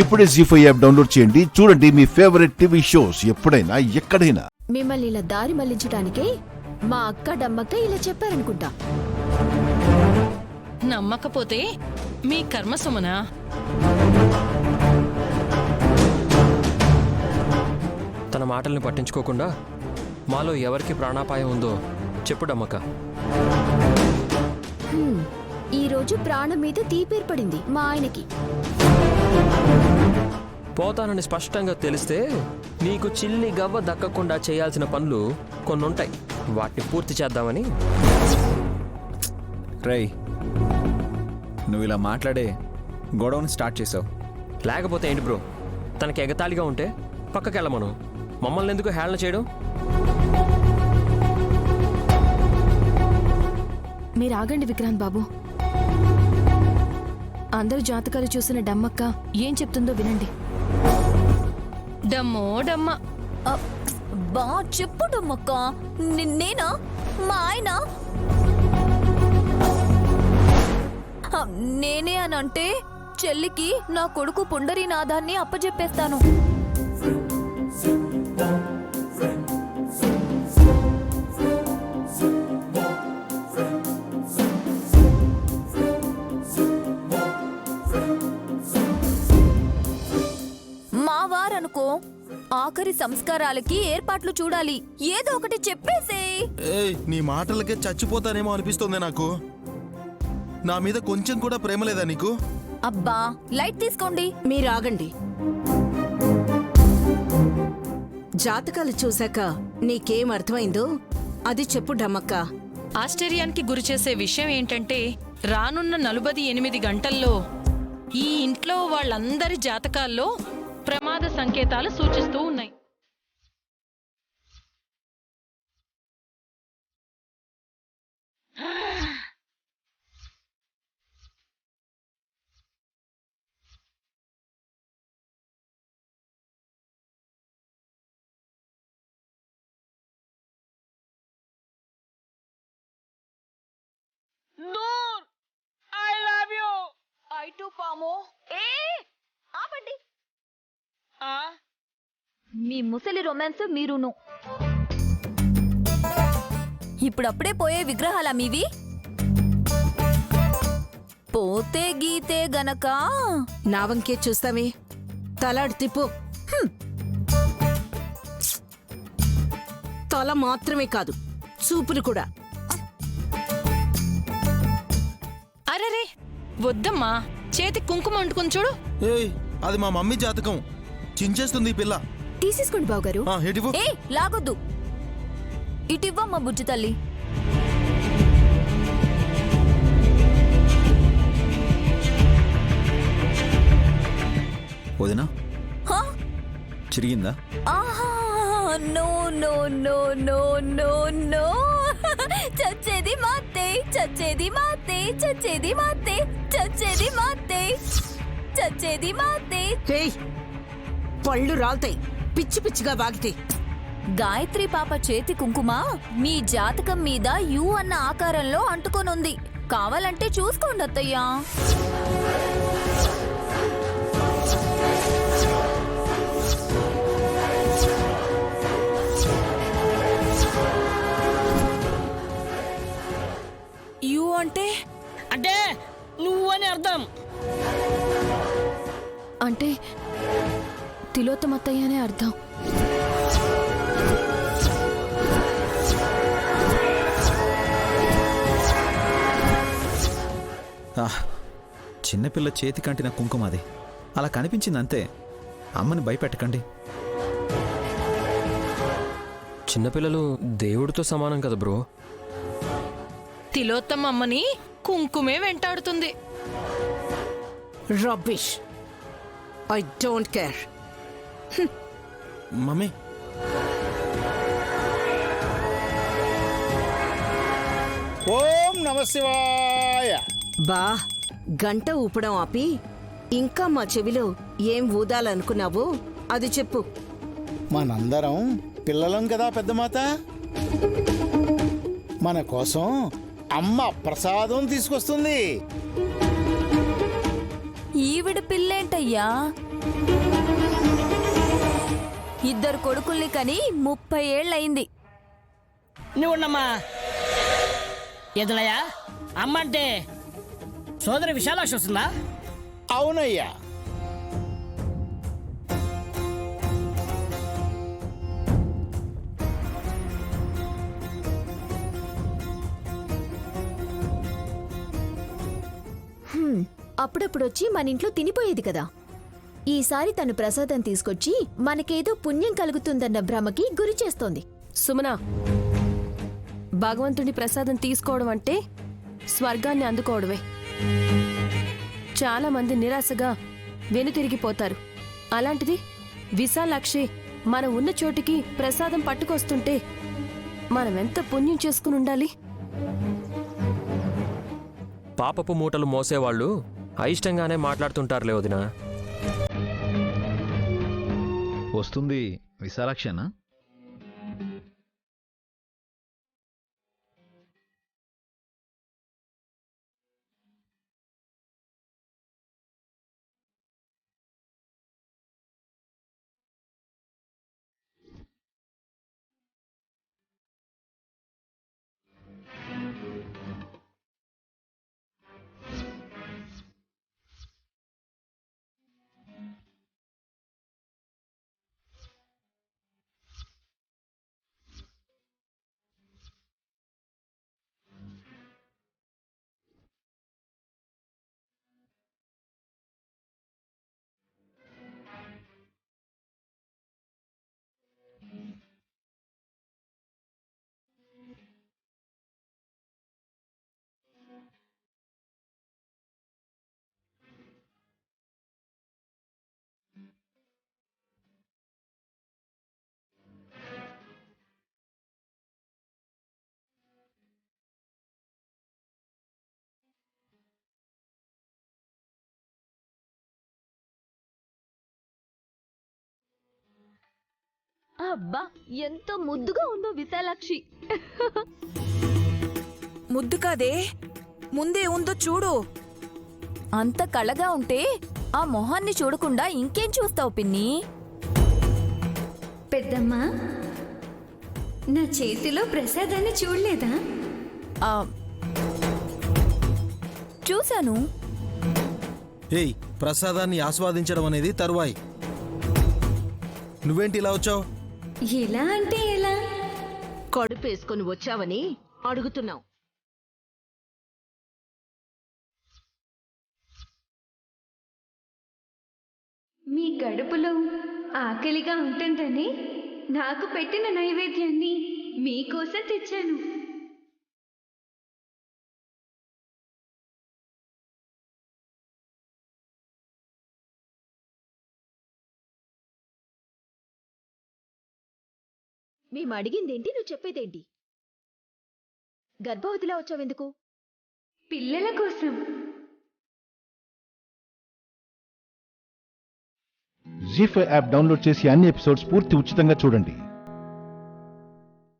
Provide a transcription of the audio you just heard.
ఇప్పుడే జీ5 app download చేయండి. చూడండి మీ ఫేవరెట్ టీవీ షోస్ ఎప్పుడైనా ఎక్కడైనా. మిమ్మల్ని ఇలా దారి మళ్లించడానికే మా అక్క డమ్మక్క ఇలా చెప్పారనుకుంటా. నమ్మకపోతే మీ కర్మ సుమనా. తన మాటల్ని పట్టించుకోకుండా మాలో ఎవరికి ప్రాణాపాయం ఉందో చెప్పు డమ్మక్క. ఈ రోజు ప్రాణం మీద తీపేర్పడింది మా ఆయనకి. పోతానని స్పష్టంగా తెలిస్తే నీకు చిల్లి గవ్వ దక్కకుండా చేయాల్సిన పనులు కొన్నుంటాయి. వాటిని పూర్తి చేద్దామని. రై, నువ్వు ఇలా మాట్లాడే గొడవను స్టార్ట్ చేసావు. లేకపోతే ఏంటి బ్రో, తనకి ఎగతాళిగా ఉంటే పక్కకెళ్ళమను. మమ్మల్ని ఎందుకు హేళన చేయడం? మీరు ఆగండి విక్రాంత్ బాబు. అందరు జాతకాలు చూసిన డమ్మక్క ఏం చెప్తుందో వినండి. డమ్మో డమ్మ. బా చెప్పు డమ్మక్క. నేనా? మా ఆయన? నేనే అనంటే చెల్లికి నా కొడుకు పుండరీనాథాన్ని అప్పజెప్పేస్తాను. మా వారనుకో ఆఖరి సంస్కారాలకి ఏర్పాట్లు చూడాలి. ఏదో ఒకటి చెప్పేసే. నీ మాటలకే చచ్చిపోతానేమో అనిపిస్తుంది నాకు. నా మీద కొంచెం కూడా ప్రేమ లేదా నీకు? అబ్బా లైట్ తీసుకోండి. మీరు ఆగండి. జాతకాలు చూశాక నీకేం అర్థమైందో అది చెప్పు డమ్మక్క. ఆశ్చర్యానికి గురిచేసే విషయం ఏంటంటే రానున్న 48 గంటల్లో ఈ ఇంట్లో వాళ్ళందరి జాతకాల్లో ప్రమాద సంకేతాలు సూచిస్తూ ఉన్నాయి. మీ ముసలి రొమాన్స్ మీరును. ఇప్పుడప్పుడే పోయే విగ్రహాలా మీవి? పోతే గీతే గనక నా వంకే చూస్తావే. తలాడు తిప్పు. తల మాత్రమే కాదు, చూపులు కూడా. అరెరే వద్దమ్మా, చేతి కుంకుమ అంటుకుని చూడు. ఏయ్, అది మా మమ్మీ జాతకం. చించేస్తుంది ఈ పిల్ల. తీసేసుకోండి బావగారు. హెటివ్వు. ఏ లాగొద్దు. ఇటివ్వమ్మ బుజ్జి తల్లి. వదినా, హా? చిరిగిందా? ఆహా, no no no no no no. చచ్చేది మాతే, చచ్చేది మాతే, చచ్చేది మాతే, చచ్చేది మాతే, చచ్చేది మాతే. ఏయ్, పళ్ళు రాల్తాయి పిచ్చి పిచ్చిగా వాగితే. గాయత్రి పాప చేతి కుంకుమ మీ జాతకం మీద యు అన్న ఆకారంలో అంటుకొనుంది. కావాలంటే చూసుకోండి అత్తయ్యా. యు అంటే అంటే నువ్వని అర్థం. అంటే తిలోత్తమత్తయ్య అనే అర్థం. చిన్నపిల్ల చేతి కంటిన కుంకుమ అది. అలా కనిపించింది అంతే. అమ్మని భయపెట్టకండి. చిన్నపిల్లలు దేవుడితో సమానం కదా బ్రో. తిలోత్తమ అమ్మని కుంకుమే వెంటాడుతుంది. Rubbish. I don't care. Mummy, ఓం నమ శివాయ. బా, గంట ఊపడం ఆపి ఇంకా మా చెవిలో ఏం ఊదాలనుకున్నావో అది చెప్పు. మనందరం పిల్లలం కదా పెద్దమాత. మన కోసం అమ్మ ప్రసాదం తీసుకొస్తుంది. ఈవిడ పిల్లేంటయ్యా ఇద్దరు కొడుకుల్ని కని 30 ఏళ్ళయింది. నువ్వు ఉన్నమ్మా ఎదులయ్యా అమ్మ అంటే సోదరి విశాలాక్షి వస్తుందా? అవునయ్యా. అప్పుడప్పుడొచ్చి మన ఇంట్లో తినిపోయేది కదా. ఈసారి తను ప్రసాదం తీసుకొచ్చి మనకేదో పుణ్యం కలుగుతుందన్న భ్రమకి గురి చేస్తోంది. సుమన, భగవంతుడి ప్రసాదం తీసుకోవడం అంటే స్వర్గాన్ని అందుకోవడమే. చాలా మంది నిరాశగా వెనుతిరిగిపోతారు. అలాంటిది విశాలాక్షి మన ఉన్న చోటికి ప్రసాదం పట్టుకొస్తుంటే మనమెంత పుణ్యం చేసుకుని ఉండాలి. పాపపు మూటలు మోసేవాళ్ళు అయిష్టంగానే మాట్లాడుతుంటారులే వదినా. వస్తుంది విశాలాక్షనా? అబ్బా, ఎంతో ముద్దుగా ఉందో విశాలాక్షి. ముద్దు కాదే, ముందే ఉందో చూడు. అంత కళగా ఉంటే ఆ మొహాన్ని చూడకుండా ఇంకేం చూస్తావు పిన్ని? పెద్దమ్మా, నా చేతిలో ప్రసాదాన్ని చూడలేదా? ఆ, చూశాను. ఏయ్, ప్రసాదాన్ని ఆస్వాదించడం అనేది తరువాయి. నువ్వేంటి ఇలా వచ్చావు? ఎలా అంటే ఎలా? కడుపేసుకొని వచ్చావని అడుగుతున్నావు. మీ కడుపులో ఆకలిగా ఉంటుందని నాకు పెట్టిన నైవేద్యాన్ని మీకోసం తెచ్చాను. మేము అడిగిందేంటి, నువ్వు చెప్పేదేంటి? గర్భవతిలా వచ్చావెందుకు? పిల్లల కోసం. జీ5 యాప్ డౌన్లోడ్ చేసి అన్ని ఎపిసోడ్స్ పూర్తి ఉచితంగా చూడండి.